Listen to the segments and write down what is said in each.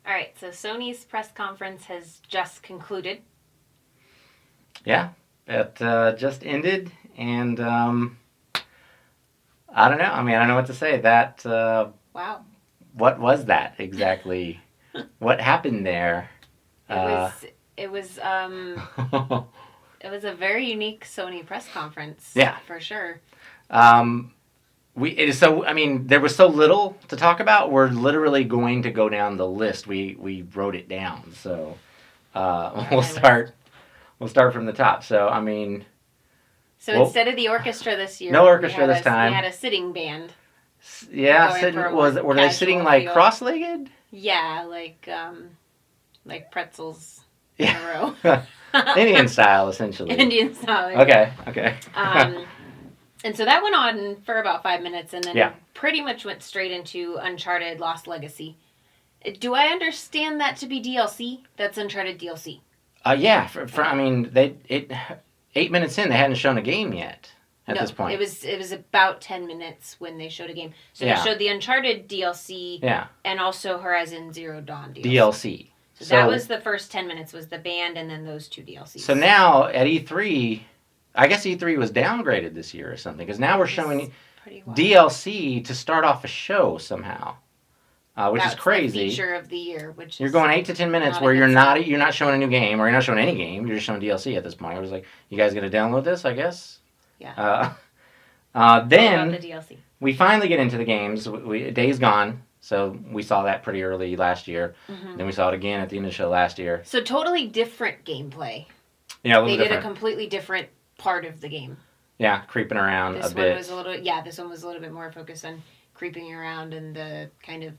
All right, so Sony's press conference has just concluded. Yeah, it just ended, and I don't know. I mean, I don't know what to say. Wow. What was that exactly? What happened there? It was it was a very unique Sony press conference. Yeah. For sure. I mean, there was so little to talk about. We're literally going to go down the list. We wrote it down, so we'll start. We'll start from the top. So I mean, instead of the orchestra this year, no orchestra this time. We had a sitting band. Yeah, were they sitting like cross-legged? Yeah, like pretzels in a row. Indian style, essentially. Indian style. Okay. And so that went on for about 5 minutes, and then it pretty much went straight into Uncharted Lost Legacy. Do I understand that to be DLC? That's Uncharted DLC. Yeah. I mean, 8 minutes in, they hadn't shown a game yet. At this point, it was about 10 minutes when they showed a game. So they showed the Uncharted DLC, and also Horizon Zero Dawn DLC. So that was the first 10 minutes was the band, and then those two DLCs. So now at E3, I guess E3 was downgraded this year or something, because now we're showing DLC to start off a show somehow, which is crazy. The feature of the year, which you're going 8 to 10 minutes where you're not showing a new game, or you're not showing any game. You're just showing DLC at this point. I was like, you guys gonna download this? I guess. Yeah. Then the DLC. We finally get into the games. Days Gone. So we saw that pretty early last year. Mm-hmm. Then we saw it again at the end of the show last year. So totally different gameplay. Yeah, they did a completely different part of the game. Yeah, creeping around a bit. This one was a little bit more focused on creeping around and the kind of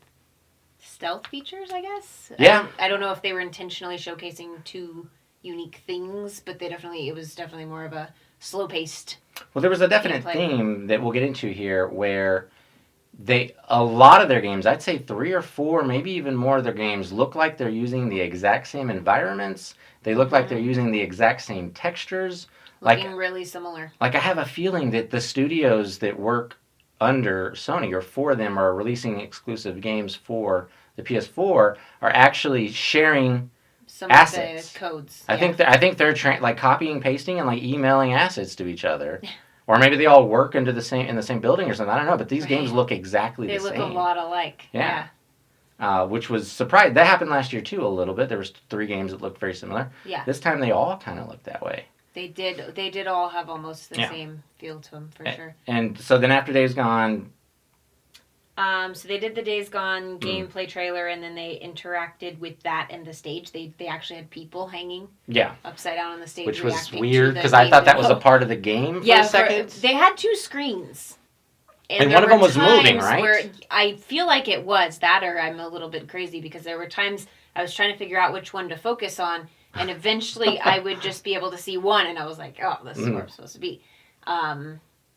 stealth features, I guess. Yeah. I don't know if they were intentionally showcasing two unique things, but it was definitely more of a slow-paced. Well, there was a definite theme that we'll get into here where a lot of their games, I'd say 3 or 4, maybe even more of their games, look like they're using the exact same environments. They look like they're using the exact same textures. Looking really similar. Like, I have a feeling that the studios that work under Sony, or for them, are releasing exclusive games for the PS4, are actually sharing some assets. Of the codes. I think they're copying, pasting, and like emailing assets to each other, or maybe they all work in the same building or something. I don't know, but these games look exactly the same. They look a lot alike. Yeah. Which was surprised. That happened last year too, a little bit. There was 3 games that looked very similar. Yeah. This time they all kind of looked that way. They did all have almost the same feel to them for sure. And so then after Days Gone. So they did the Days Gone gameplay trailer, and then they interacted with that and the stage. They actually had people hanging upside down on the stage, which was weird because I thought that was a part of the game for a second. They had 2 screens. And one of them was moving, right? Where I feel like it was that, or I'm a little bit crazy, because there were times I was trying to figure out which one to focus on, and eventually I would just be able to see one, and I was like, oh, this is where I'm supposed to be.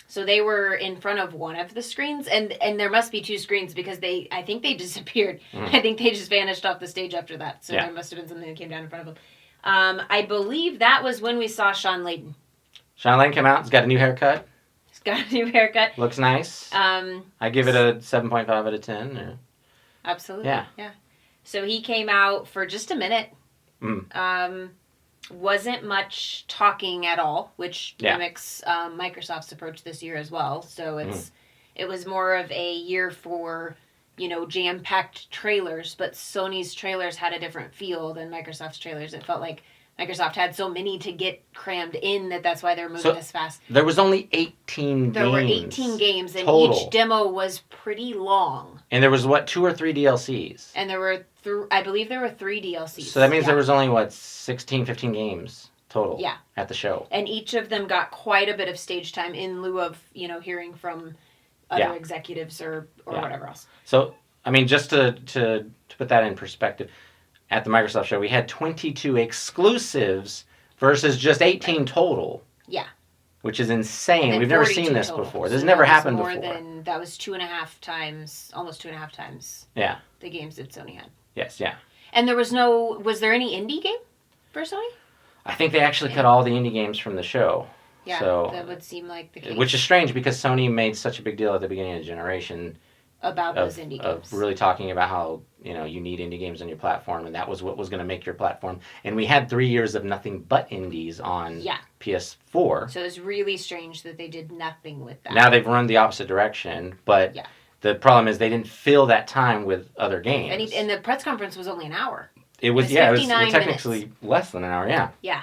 So they were in front of one of the screens, and there must be 2 screens because I think they disappeared. I think they just vanished off the stage after that. So there must have been something that came down in front of them. I believe that was when we saw Sean Layden. Sean Layden came out. He's got a new haircut. Got a new haircut. Looks nice. I give it a 7.5 out of 10. Yeah. Absolutely. Yeah. So he came out for just a minute. Wasn't much talking at all, which mimics Microsoft's approach this year as well. So it was more of a year for, jam-packed trailers, but Sony's trailers had a different feel than Microsoft's trailers. It felt like Microsoft had so many to get crammed in that's why they're moving as fast. There was only 18 games. There were 18 games, and total. Each demo was pretty long. And there was, 2 or 3 DLCs? And there were, I believe there were 3 DLCs. So that means there was only, 16, 15 games total at the show. And each of them got quite a bit of stage time in lieu of, hearing from other executives or whatever else. So, I mean, just to put that in perspective, at the Microsoft show, we had 22 exclusives versus just 18 total. Yeah. Which is insane. We've never seen this before. This has never happened before. That was 2.5 times, almost 2.5 times the games that Sony had. Yes, yeah. And was there any indie game for Sony? I think they actually cut all the indie games from the show. Yeah, so, that would seem like the case. Which is strange because Sony made such a big deal at the beginning of the generation. about those indie games. Of really talking about how, you need indie games on your platform, and that was what was going to make your platform. And we had 3 years of nothing but indies on PS4. So it was really strange that they did nothing with that. Now they've run the opposite direction, but the problem is they didn't fill that time with other games. And the press conference was only an hour. It was technically less than an hour, yeah. Yeah.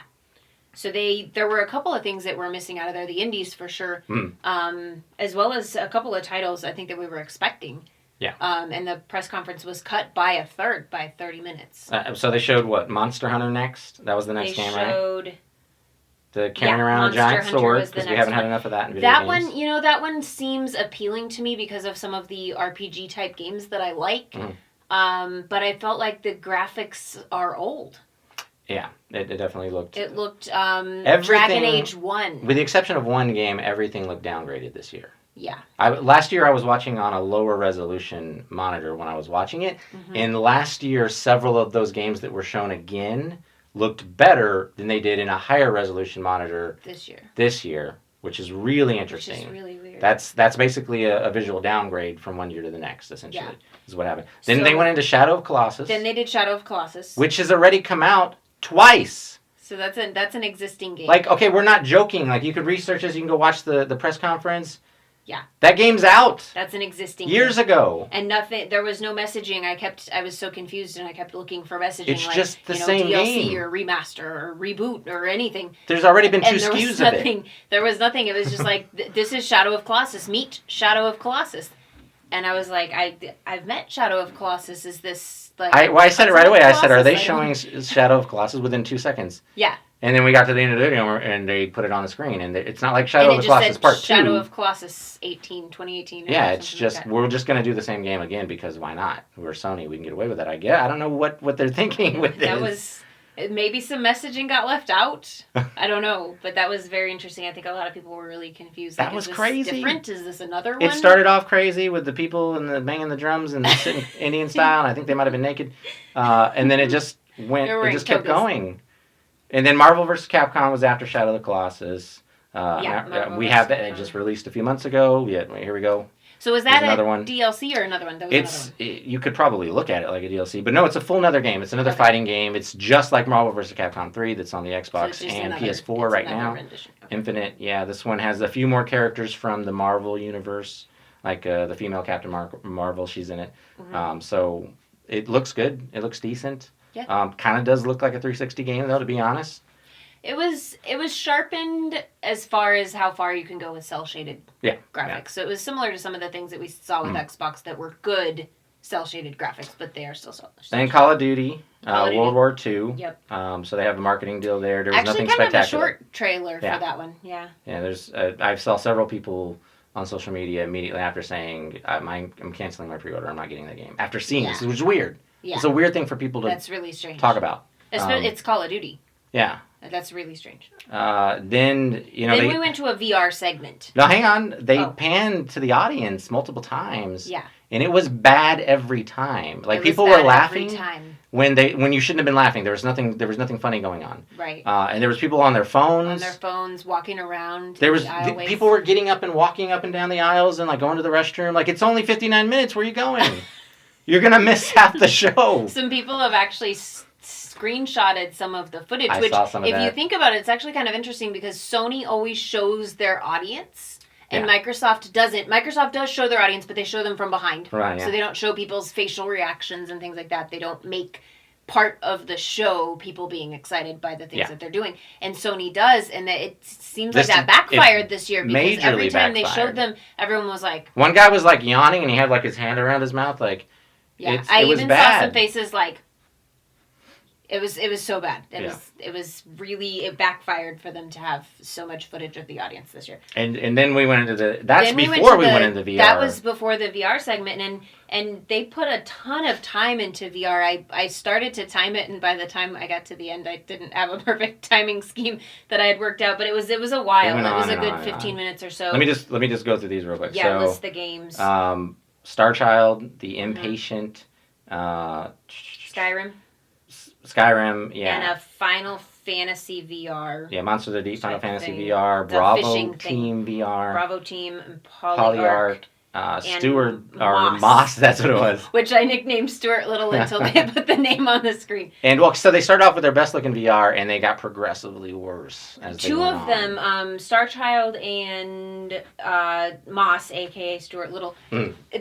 So there were a couple of things that were missing out of there, the indies for sure, as well as a couple of titles I think that we were expecting. Yeah. And the press conference was cut by a third, by 30 minutes. So they showed what? Monster Hunter next? That was the next game, right? They showed the carrying around a giant sword, because we haven't had enough of that in video games. That one seems appealing to me because of some of the RPG type games that I like. But I felt like the graphics are old. Yeah, it definitely looked... It looked Dragon Age 1. With the exception of one game, everything looked downgraded this year. Yeah. Last year I was watching on a lower resolution monitor when I was watching it. And last year, several of those games that were shown again looked better than they did in a higher resolution monitor this year, which is really interesting. Which is really weird. That's basically a visual downgrade from one year to the next, essentially, is what happened. Then they went into Shadow of Colossus. Then they did Shadow of Colossus. Which has already come out twice. So that's an existing game. Like, okay, we're not joking. Like, you could research this. You can go watch the press conference. Yeah. That game's out. That's an existing years game. ago. And there was no messaging. I was so confused, and I kept looking for messaging. It's like, just the same DLC game. or remaster or reboot or anything. There's already been 2 SKUs of it. There was nothing. It was just like, this is Shadow of Colossus. Meet Shadow of Colossus. And I was like, I've met Shadow of Colossus. Is this like... I said it right away. I said, are they showing Shadow of Colossus within 2 seconds? Yeah. And then we got to the end of the video, and they put it on the screen, and it's not like Shadow of the Colossus Part 2. Shadow of Colossus 2018. Yeah, it's just, we're just going to do the same game again, because why not? We're Sony, we can get away with it, I guess. I don't know what they're thinking with this. Maybe some messaging got left out. I don't know, but that was very interesting. I think a lot of people were really confused. That was crazy. Different? Is this another one? It started off crazy with the people and the banging the drums and sitting Indian style, and I think they might have been naked. And then it just kept going. And then Marvel vs. Capcom was after Shadow of the Colossus. We have that. It just released a few months ago. Yeah, here we go. So is that another one? DLC or another one? You could probably look at it like a DLC, but no, it's a full another game. It's another fighting game. It's just like Marvel vs. Capcom 3 that's on the Xbox and PS4 right now. Okay. Infinite. Yeah, this one has a few more characters from the Marvel universe, like the female Captain Marvel. She's in it. So it looks good. It looks decent. Yeah. Kind of does look like a 360 game, though, to be honest. It was sharpened as far as how far you can go with cell-shaded graphics. Yeah. So it was similar to some of the things that we saw with Xbox that were good cell-shaded graphics, but they are still cell-shaded. And Call of Duty, World War II. Yep. So they have a marketing deal there. There was nothing kind spectacular. Of a short trailer for that one. Yeah. Yeah. There's. I saw several people on social media immediately after saying, "I'm canceling my pre-order. I'm not getting the game." After seeing this, which is weird. Yeah. It's a weird thing for people to. That's really strange. Talk about. It's Call of Duty. Yeah. That's really strange. Then we went to a VR segment. No, hang on. They panned to the audience multiple times. Yeah. And it was bad every time. Like, people were laughing every time. when you shouldn't have been laughing. There was nothing funny going on. Right. And there was people on their phones. Walking around. People were getting up and walking up and down the aisles and like going to the restroom. Like, it's only 59 minutes. Where are you going? You're gonna miss half the show. Some people have actually screenshotted some of the footage. I saw some of that. If you think about it, it's actually kind of interesting because Sony always shows their audience. And Microsoft doesn't. Microsoft does show their audience, but they show them from behind. Right, yeah. So they don't show people's facial reactions and things like that. They don't make part of the show people being excited by the things that they're doing. And Sony does, and it seems like that backfired this year because every time they showed them, everyone was like... One guy was like yawning and he had like his hand around his mouth like... Yeah, I even saw some faces like... It was so bad. It backfired for them to have so much footage of the audience this year. And then we went into before we went into VR. That was before the VR segment, and they put a ton of time into VR. I started to time it, and by the time I got to the end, I didn't have a perfect timing scheme that I had worked out. But it was a while. It was a good 15 minutes or so. Let me just go through these real quick. Yeah, list the games. Star Child, The Impatient, Skyrim, yeah. And a Final Fantasy VR. Yeah, Monsters of the Deep, Final Fantasy VR, Bravo Team VR. Bravo Team, and Polyarc. Stewart or Moss. Moss, that's what it was. Which I nicknamed Stuart Little until they put the name on the screen. And well, so they started off with their best looking VR, and they got progressively worse as they Two went of on. them, Starchild and Moss, aka Stuart Little,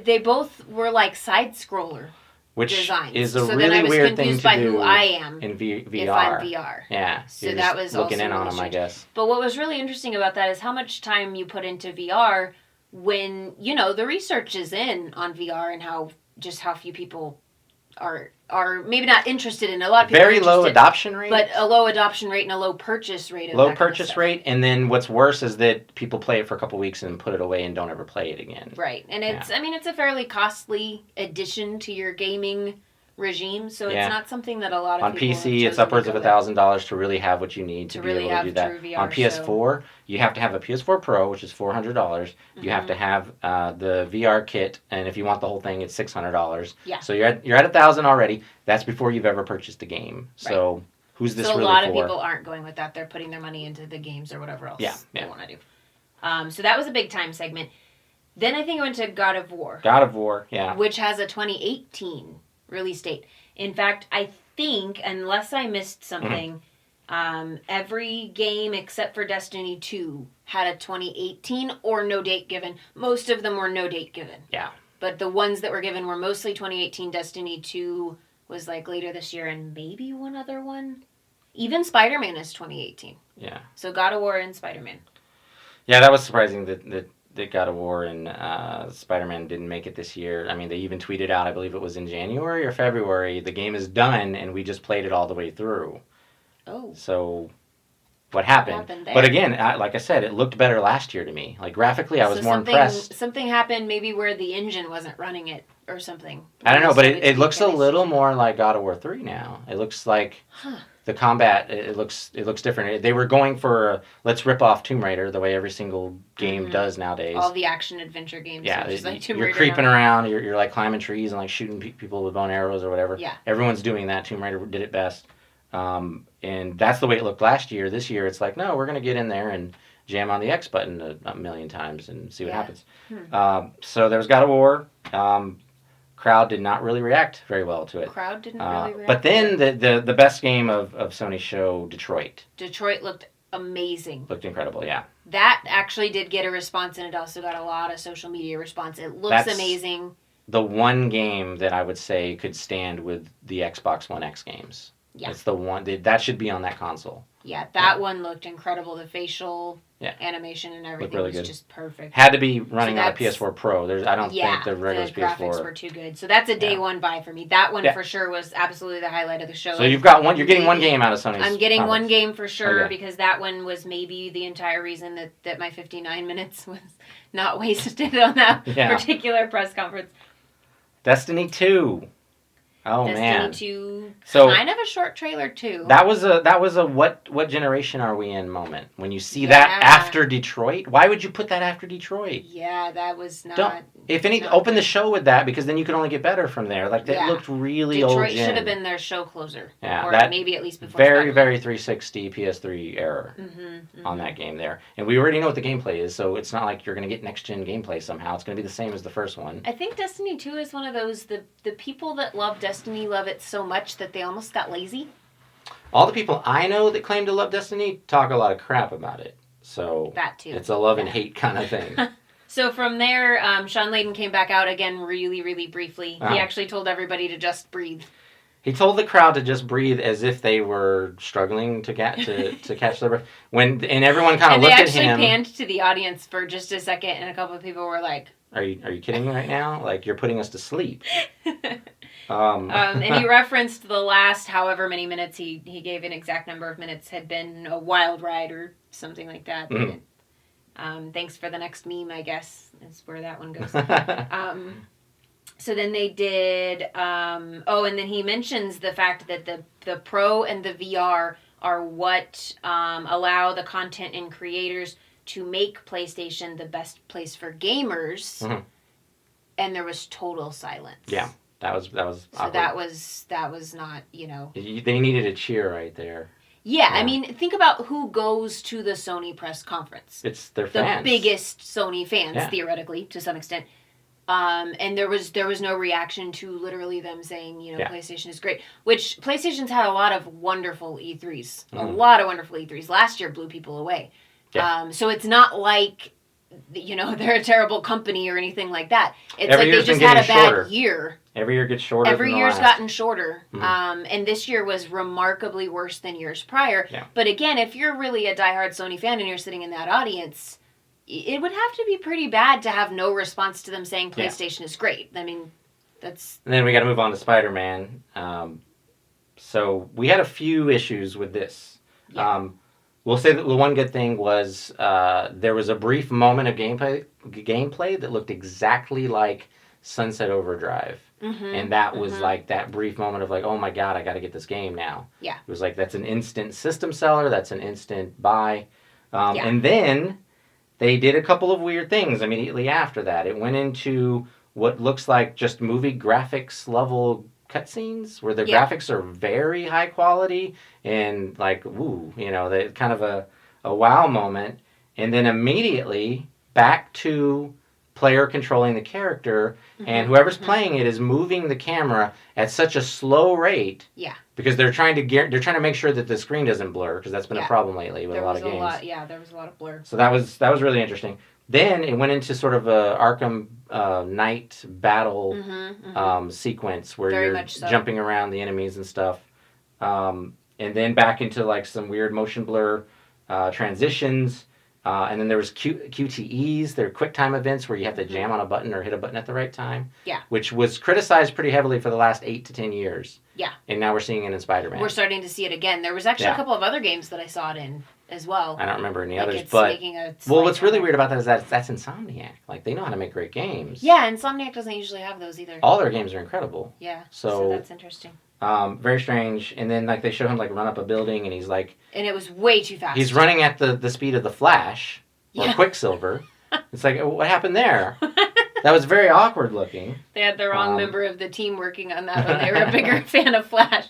they both were like side scroller which designs. is a so really then I was weird thing confused to by do who I am in VR. if I'm VR. Yeah, So you're that just was looking also in on really them, I strange. guess. But what was really interesting about that is how much time you put into VR when, you know, the research is in on VR and how few people are maybe not interested in. A lot of people Very are low interested, adoption rate. but a low adoption rate and a low purchase rate. Of Low that kind of purchase stuff. rate, and then what's worse is that people play it for a couple weeks and put it away and don't ever play it again. Right, and it's I mean it's a fairly costly addition to your gaming regime, so it's not something that a lot of on people PC it's upwards of $1,000 to really have what you need to be really able to do that. true VR, On PS4, you have to have a PS4 Pro, which is $400. You have to have the VR kit, and if you want the whole thing, it's $600. Yeah. So you're at $1,000 already. That's before you've ever purchased a game. So who's this really for? So a lot of people aren't going with that. They're putting their money into the games or whatever else they want to do. So that was a big time segment. Then I think I went to God of War. God of War, yeah. Which has a 2018 release date. In fact, I think, unless I missed something, every game except for Destiny 2 had a 2018 or no date given. Most of them were no date given. Yeah. But the ones that were given were mostly 2018. Destiny 2 was like later this year, and maybe one other one. Even Spider-Man is 2018. Yeah. So God of War and Spider-Man. Yeah, that was surprising that God of War and Spider-Man didn't make it this year. I mean, they even tweeted out, I believe it was in January or February, the game is done and we just played it all the way through. Oh. So what happened there? But again, like I said, it looked better last year to me. Like graphically, I was more impressed. Something happened maybe where the engine wasn't running it or something. I don't know, but it looks a little more like God of War 3 now. It looks like the combat, it looks different. They were going for let's rip off Tomb Raider the way every single game does nowadays. All the action adventure games. Yeah, just like Tomb you're Raider creeping now. around, you're like climbing trees and like shooting people with bow and arrows or whatever. Yeah. Everyone's doing that. Tomb Raider did it best. And that's the way it looked last year. This year it's like, no, we're going to get in there and jam on the X button a million times and see what happens. So there was God of War. Crowd did not really react very well to it. Crowd didn't really react. But then the best game of Sony's show, Detroit. Detroit looked amazing. Looked incredible, yeah. That actually did get a response, and it also got a lot of social media response. It looks amazing. The one game that I would say could stand with the Xbox One X games. Yeah. It's the one that should be on that console. Yeah, that one looked incredible. The facial animation and everything was just perfect. Had to be running on a PS4 Pro. I don't think the regular PS4 graphics were too good. So that's a day one buy for me. That one for sure was absolutely the highlight of the show. So you've got one. You're getting one game out of Sony's. I'm getting one game for sure because that one was maybe the entire reason that my 59 minutes was not wasted on that particular press conference. Destiny 2. Oh Destiny man. 2, so kind of a short trailer too. That was a what generation are we in moment when you see that after Detroit. Why would you put that after Detroit? Yeah, that was not. Open the show with that because then you can only get better from there. Like that looked really old. Detroit should have been their show closer. Yeah, or that maybe at least before. Very 360 PS3 error on that game there, and we already know what the gameplay is, so it's not like you're going to get next gen gameplay somehow. It's going to be the same as the first one. I think Destiny 2 is one of those the people that love Destiny love it so much that they almost got lazy. All the people I know that claim to love Destiny talk a lot of crap about it. So that too. It's a love and hate kind of thing. So from there, Sean Layden came back out again really, really briefly. He actually told everybody to just breathe. He told the crowd to just breathe as if they were struggling to catch their breath. And everyone kind of looked at him. They actually panned to the audience for just a second, and a couple of people were like, Are you kidding me right now? Like, you're putting us to sleep. And he referenced the last however many minutes, he gave an exact number of minutes, had been a wild ride or something like that. Thanks for the next meme, I guess, is where that one goes. So then they did, and then he mentions the fact that the Pro and the VR are what allow the content and creators to make PlayStation the best place for gamers. And there was total silence. Yeah. That was awkward. So that was not, They needed a cheer right there. Yeah, I mean, think about who goes to the Sony press conference. It's their fans. The biggest Sony fans, theoretically, to some extent. And there was no reaction to literally them saying, Yeah. PlayStation is great. Which PlayStation's had a lot of wonderful E3s. A lot of wonderful E3s. Last year blew people away. Yeah. So it's not like, they're a terrible company or anything like that. It's Every like they year's just been had a getting bad shorter. year. Every year gets shorter. Every than the year's last. gotten shorter. And this year was remarkably worse than years prior. Yeah. But again, if you're really a diehard Sony fan and you're sitting in that audience, it would have to be pretty bad to have no response to them saying PlayStation is great. I mean, that's... And then we got to move on to Spider-Man. So we had a few issues with this. Yeah. We'll say that the one good thing was there was a brief moment of gameplay that looked exactly like Sunset Overdrive. And that was like that brief moment of like, oh my god, I got to get this game now. Yeah. It was like, that's an instant system seller. That's an instant buy. Yeah. And then they did a couple of weird things immediately after that. It went into what looks like just movie graphics level cutscenes where the graphics are very high quality and like, ooh, they kind of a wow moment. And then immediately back to player controlling the character, and whoever's playing it is moving the camera at such a slow rate. Yeah. Because they're trying to make sure that the screen doesn't blur, because that's been a problem lately with a lot of games. There was a lot of blur. So that was really interesting. Then it went into sort of a Arkham Knight battle sequence where you're jumping around the enemies and stuff. And then back into like some weird motion blur transitions. And then there was QTEs, they're quick time events where you have to jam on a button or hit a button at the right time. Yeah. Which was criticized pretty heavily for the last 8 to 10 years. Yeah. And now we're seeing it in Spider-Man. We're starting to see it again. There was actually a couple of other games that I saw it in as well. I don't remember any others, but what's really weird about that is that that's Insomniac. Like, they know how to make great games. Yeah, Insomniac doesn't usually have those either. All their games are incredible. Yeah. So that's interesting. Very strange. And then like they show him like run up a building, and he's like, and it was way too fast. He's running at the speed of the Flash or Quicksilver. It's like, what happened there? That was very awkward looking. They had the wrong member of the team working on that one. They were a bigger fan of Flash.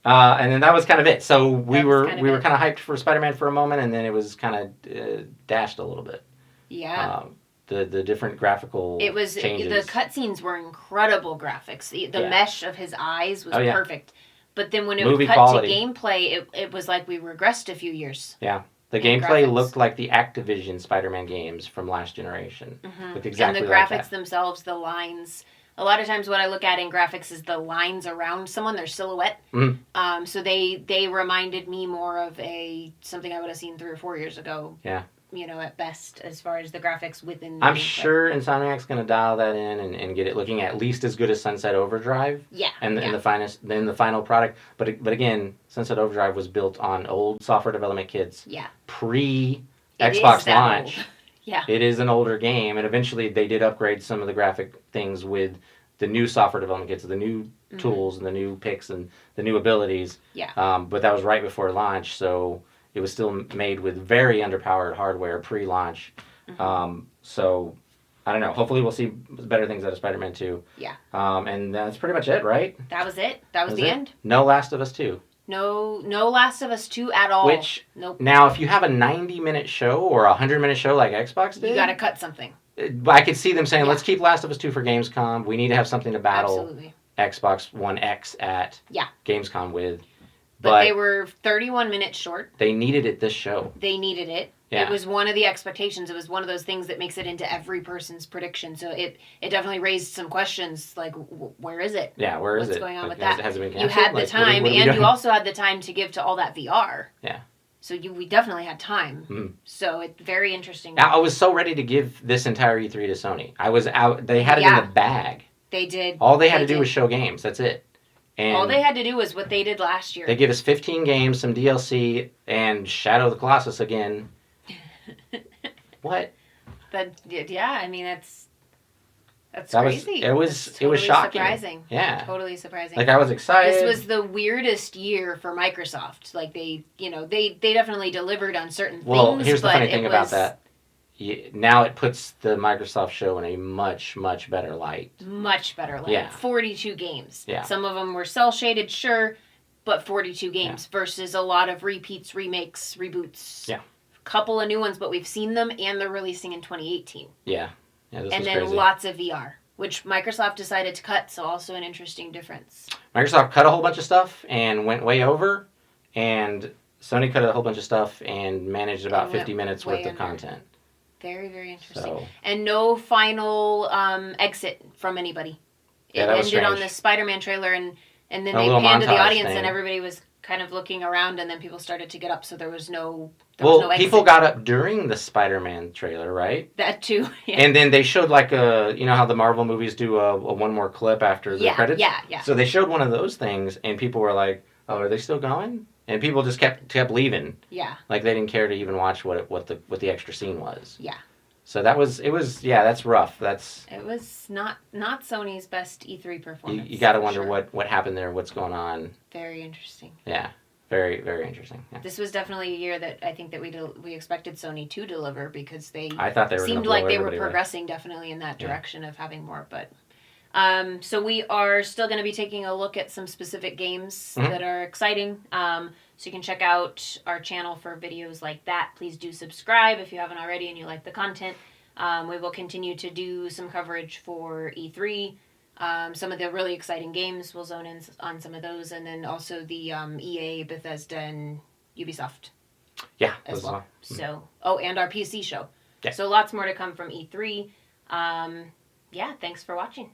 And then that was kind of it. So we were kind of hyped for Spider-Man for a moment, and then it was kind of dashed a little bit. Yeah. The different graphical changes. The cutscenes were incredible graphics. The mesh of his eyes was perfect. But then when it would cut to gameplay, it was like we regressed a few years. Yeah. The gameplay looked like the Activision Spider-Man games from last generation. Looked exactly and the graphics themselves, the lines. A lot of times what I look at in graphics is the lines around someone, their silhouette. So they reminded me more of something I would have seen 3 or 4 years ago. Yeah. At best, as far as the graphics within the I'm sure Insomniac's going to dial that in and get it looking at least as good as Sunset Overdrive. Yeah. And in the final product. But again, Sunset Overdrive was built on old software development kits. Yeah. Pre-Xbox launch. Yeah. It is an older game, and eventually they did upgrade some of the graphic things with the new software development kits, the new tools and the new picks and the new abilities. Yeah. But that was right before launch, so it was still made with very underpowered hardware pre-launch. So, I don't know. Hopefully we'll see better things out of Spider-Man 2. Yeah. And that's pretty much it, right? That was it. That was the end. No Last of Us 2. No Last of Us 2 at all. Which, now, if you have a 90-minute show or a 100-minute show like Xbox did... You gotta cut something. I could see them saying, let's keep Last of Us 2 for Gamescom. We need to have something to battle Xbox One X at Gamescom with. But they were 31 minutes short. They needed it this show. They needed it. Yeah. It was one of the expectations. It was one of those things that makes it into every person's prediction. So it definitely raised some questions like, where is it? Yeah, where is it? What's going on with that? Has it been canceled? You had the time, and you also had the time to give to all that VR. Yeah. So we definitely had time. So it's very interesting. I was so ready to give this entire E3 to Sony. I was out. They had it in the bag. They did. All they had to do was show games. That's it. And all they had to do was what they did last year. They gave us 15 games, some DLC, and Shadow of the Colossus again. What? I mean, that's crazy. It was shocking. Surprising. Yeah. Totally surprising. Like, I was excited. This was the weirdest year for Microsoft. Like, they definitely delivered on certain things. Well, here's the funny thing about that. Now it puts the Microsoft show in a much, much better light. Much better light. Yeah. 42 games. Yeah. Some of them were cel-shaded, sure, but 42 games versus a lot of repeats, remakes, reboots. Yeah. A couple of new ones, but we've seen them, and they're releasing in 2018. Yeah. Yeah, this was crazy. Lots of VR. which Microsoft decided to cut, so also an interesting difference. Microsoft cut a whole bunch of stuff and went way over, and Sony cut a whole bunch of stuff and managed about 50 minutes worth of content. Very, very interesting. So, and no final exit from anybody. It ended on the Spider-Man trailer, and then they panned to the audience, and everybody was kind of looking around, and then people started to get up, so there was no exit. People got up during the Spider-Man trailer, right? That too, yeah. And then they showed like you know how the Marvel movies do a one more clip after the credits? Yeah. So they showed one of those things, and people were like, oh, are they still going? And people just kept leaving. Yeah. Like they didn't care to even watch what the extra scene was. Yeah. So that's rough. It was not Sony's best E3 performance. You got to wonder what happened there, what's going on. Very interesting. Yeah, very, very interesting. Yeah. This was definitely a year that I think that we expected Sony to deliver, because I thought they seemed like they were progressing definitely in that direction of having more. But so we are still going to be taking a look at some specific games that are exciting. So you can check out our channel for videos like that. Please do subscribe if you haven't already and you like the content. We will continue to do some coverage for E3. Some of the really exciting games, we'll zone in on some of those. And then also the EA, Bethesda, and Ubisoft. Yeah, as well. So, and our PC show. Yeah. So lots more to come from E3. Thanks for watching.